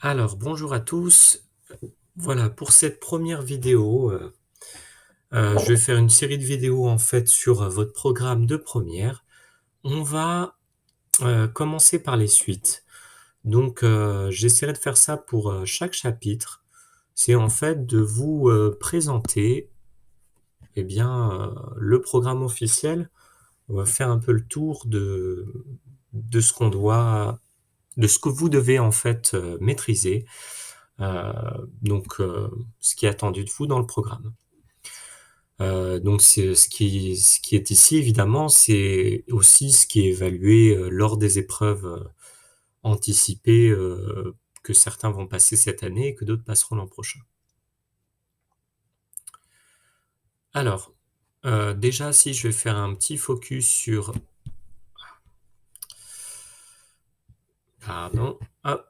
Alors, bonjour à tous. Voilà, pour cette première vidéo, je vais faire une série de vidéos en fait sur votre programme de première. On va commencer par les suites. Donc, j'essaierai de faire ça pour chaque chapitre. C'est en fait de vous présenter le programme officiel. On va faire un peu le tour de ce qu'on doit, de ce que vous devez en fait maîtriser. Euh, donc, ce qui est attendu de vous dans le programme. Donc, ce qui est ici, évidemment, c'est aussi ce qui est évalué lors des épreuves anticipées que certains vont passer cette année et que d'autres passeront l'an prochain. Alors, déjà, si je vais faire un petit focus sur... Pardon. Hop.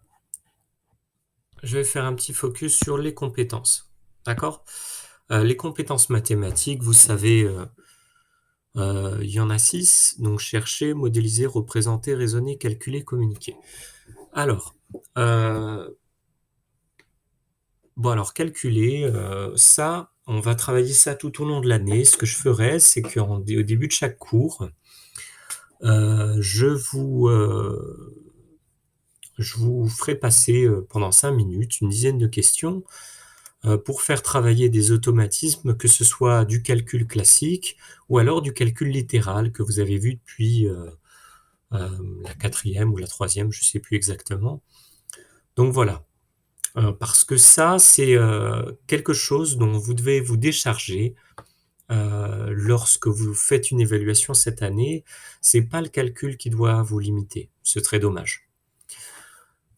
Je vais faire un petit focus sur les compétences. D'accord? Les compétences mathématiques, vous savez, il y en a 6, donc chercher, modéliser, représenter, raisonner, calculer, communiquer. Alors, alors calculer, ça, on va travailler ça tout au long de l'année. Ce que je ferai, c'est qu'au début de chaque cours, je vous ferai passer pendant 5 minutes une dizaine de questions pour faire travailler des automatismes, que ce soit du calcul classique ou alors du calcul littéral que vous avez vu depuis la quatrième ou la troisième, je ne sais plus exactement. Donc voilà. Parce que ça, c'est quelque chose dont vous devez vous décharger lorsque vous faites une évaluation cette année. C'est pas le calcul qui doit vous limiter. C'est très dommage.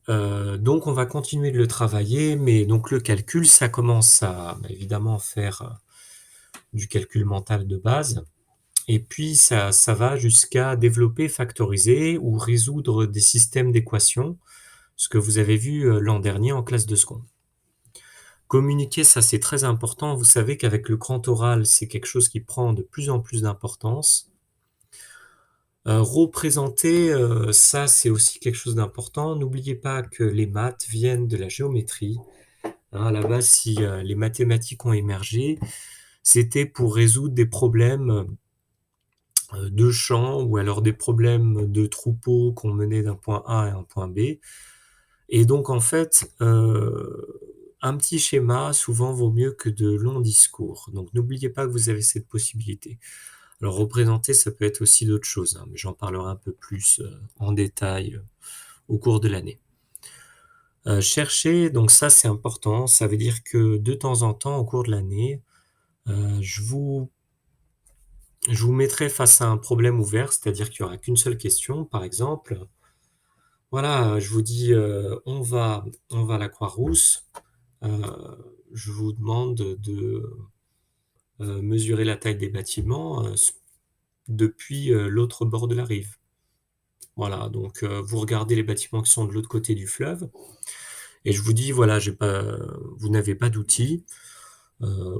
Donc on va continuer de le travailler, mais donc le calcul, ça commence à évidemment faire du calcul mental de base. Et puis ça va jusqu'à développer, factoriser ou résoudre des systèmes d'équations, ce que vous avez vu l'an dernier en classe de seconde. Communiquer, ça c'est très important. Vous savez qu'avec le grand oral, c'est quelque chose qui prend de plus en plus d'importance. Représenter, ça c'est aussi quelque chose d'important. N'oubliez pas que les maths viennent de la géométrie. Hein, à la base, si les mathématiques ont émergé, c'était pour résoudre des problèmes de champs ou alors des problèmes de troupeaux qu'on menait d'un point A à un point B. Et donc en fait, un petit schéma souvent vaut mieux que de longs discours. Donc n'oubliez pas que vous avez cette possibilité. Alors représenter, ça peut être aussi d'autres choses, hein, mais j'en parlerai un peu plus en détail au cours de l'année. Chercher, donc ça c'est important, ça veut dire que de temps en temps, au cours de l'année, je vous mettrai face à un problème ouvert, c'est-à-dire qu'il n'y aura qu'une seule question, par exemple. Voilà, je vous dis, on va à la Croix-Rousse. Je vous demande de mesurer la taille des bâtiments depuis l'autre bord de la rive. Voilà, donc vous regardez les bâtiments qui sont de l'autre côté du fleuve, et je vous dis, voilà, vous n'avez pas d'outils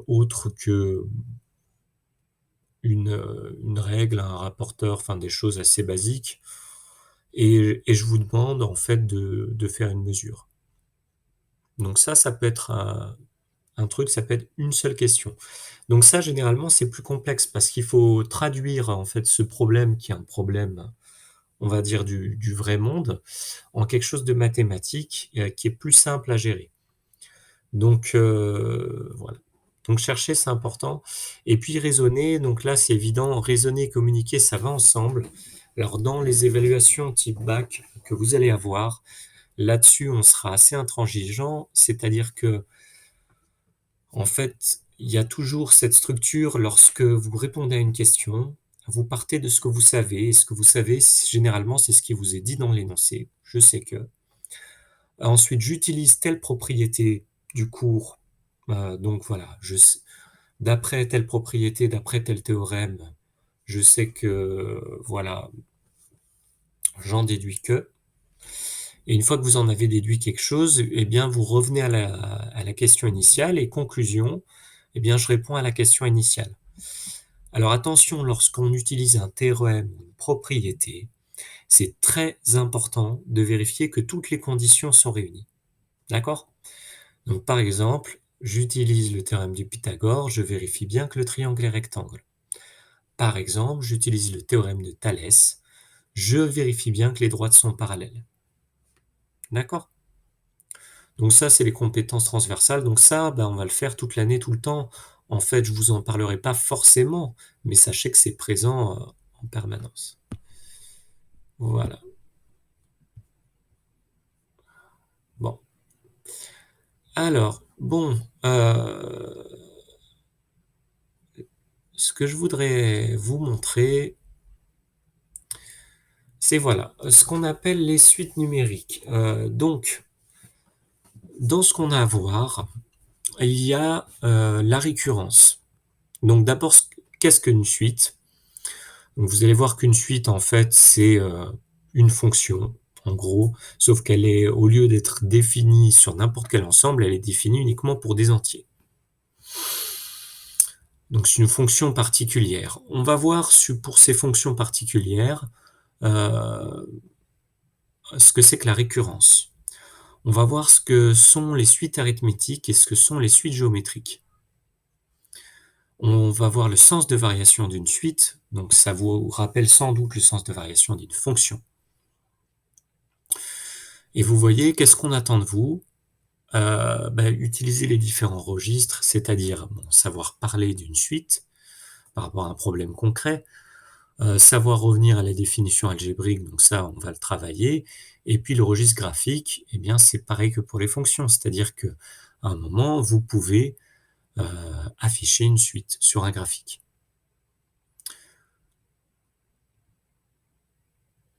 autre que une règle, un rapporteur, enfin des choses assez basiques, et je vous demande en fait de faire une mesure. Donc ça peut être un truc, ça peut être une seule question. Donc ça, généralement, c'est plus complexe parce qu'il faut traduire en fait ce problème qui est un problème, on va dire, du vrai monde, en quelque chose de mathématique qui est plus simple à gérer. Donc voilà. Donc chercher, c'est important. Et puis raisonner, donc là, c'est évident, raisonner et communiquer, ça va ensemble. Alors dans les évaluations type bac que vous allez avoir, là-dessus, on sera assez intransigeant, c'est-à-dire que en fait, il y a toujours cette structure lorsque vous répondez à une question, vous partez de ce que vous savez, et ce que vous savez, généralement, c'est ce qui vous est dit dans l'énoncé. Je sais que. Ensuite, j'utilise telle propriété du cours. Donc voilà, d'après telle propriété, d'après tel théorème, je sais que, voilà, j'en déduis que. Et une fois que vous en avez déduit quelque chose, eh bien, vous revenez à la question initiale et conclusion, eh bien, je réponds à la question initiale. Alors attention, lorsqu'on utilise un théorème ou une propriété, c'est très important de vérifier que toutes les conditions sont réunies. D'accord? Donc par exemple, j'utilise le théorème de Pythagore, je vérifie bien que le triangle est rectangle. Par exemple, j'utilise le théorème de Thalès, je vérifie bien que les droites sont parallèles. D'accord? Donc ça, c'est les compétences transversales. Donc ça, on va le faire toute l'année, tout le temps. En fait, je vous en parlerai pas forcément, mais sachez que c'est présent, en permanence. Voilà. Bon. Alors, bon, ce que je voudrais vous montrer, c'est voilà, ce qu'on appelle les suites numériques. Donc, dans ce qu'on a à voir, il y a, la récurrence. Donc d'abord, qu'est-ce qu'une suite? Donc vous allez voir qu'une suite, en fait, c'est, une fonction, en gros, sauf qu'elle est au lieu d'être définie sur n'importe quel ensemble, elle est définie uniquement pour des entiers. Donc c'est une fonction particulière. On va voir pour ces fonctions particulières, ce que c'est que la récurrence. On va voir ce que sont les suites arithmétiques et ce que sont les suites géométriques. On va voir le sens de variation d'une suite, donc ça vous rappelle sans doute le sens de variation d'une fonction. Et vous voyez, qu'est-ce qu'on attend de vous? Utiliser les différents registres, c'est-à-dire savoir parler d'une suite par rapport à un problème concret, savoir revenir à la définition algébrique, donc ça, on va le travailler. Et puis le registre graphique, eh bien, c'est pareil que pour les fonctions, c'est-à-dire qu'à un moment, vous pouvez afficher une suite sur un graphique.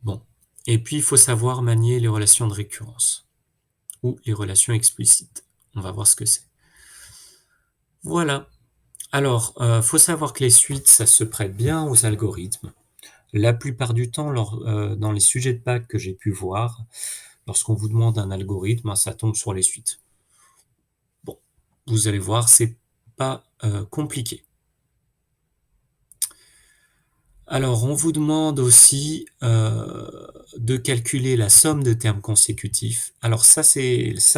Bon. Et puis, il faut savoir manier les relations de récurrence ou les relations explicites. On va voir ce que c'est. Voilà. Alors, faut savoir que les suites, ça se prête bien aux algorithmes. La plupart du temps, dans les sujets de bac que j'ai pu voir, lorsqu'on vous demande un algorithme, ça tombe sur les suites. Bon, vous allez voir, c'est pas compliqué. Alors, on vous demande aussi de calculer la somme de termes consécutifs. Alors ça,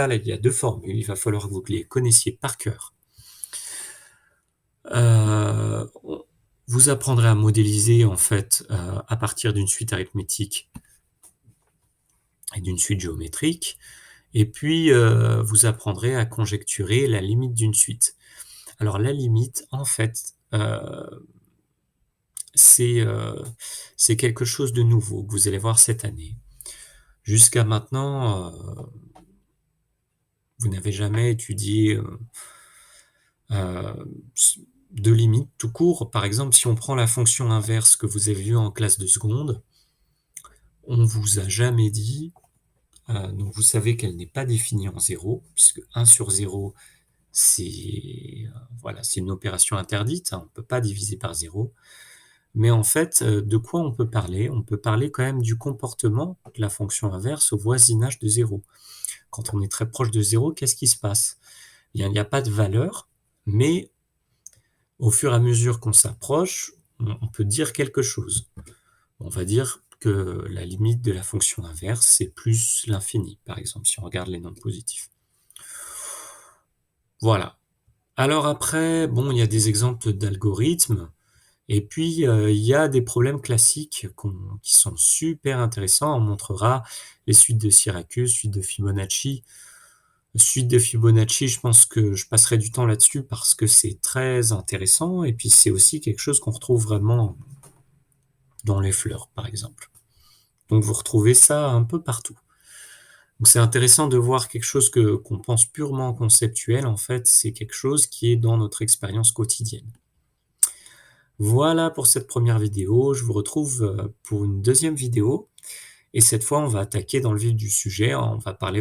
là, il y a deux formules, il va falloir que vous les connaissiez par cœur. Vous apprendrez à modéliser, en fait, à partir d'une suite arithmétique et d'une suite géométrique. Et puis, vous apprendrez à conjecturer la limite d'une suite. Alors la limite, en fait, c'est quelque chose de nouveau que vous allez voir cette année. Jusqu'à maintenant, vous n'avez jamais étudié de limite tout court. Par exemple, si on prend la fonction inverse que vous avez vue en classe de seconde, on vous a jamais dit, donc vous savez qu'elle n'est pas définie en 0, puisque 1 sur 0, c'est voilà, c'est une opération interdite, on ne peut pas diviser par 0. Mais en fait, de quoi on peut parler? On peut parler quand même du comportement de la fonction inverse au voisinage de 0. Quand on est très proche de 0, qu'est-ce qui se passe? Il n'y a pas de valeur, mais au fur et à mesure qu'on s'approche, on peut dire quelque chose. On va dire que la limite de la fonction inverse, c'est plus l'infini, par exemple, si on regarde les nombres positifs. Voilà. Alors après, bon, il y a des exemples d'algorithmes. Et puis, il y a des problèmes classiques qui sont super intéressants. On montrera les suites de Syracuse, suite de Fibonacci. Suite de Fibonacci, je pense que je passerai du temps là-dessus parce que c'est très intéressant. Et puis, c'est aussi quelque chose qu'on retrouve vraiment dans les fleurs, par exemple. Donc, vous retrouvez ça un peu partout. Donc, c'est intéressant de voir quelque chose qu'on pense purement conceptuel. En fait, c'est quelque chose qui est dans notre expérience quotidienne. Voilà pour cette première vidéo. Je vous retrouve pour une deuxième vidéo. Et cette fois, on va attaquer dans le vif du sujet. On va parler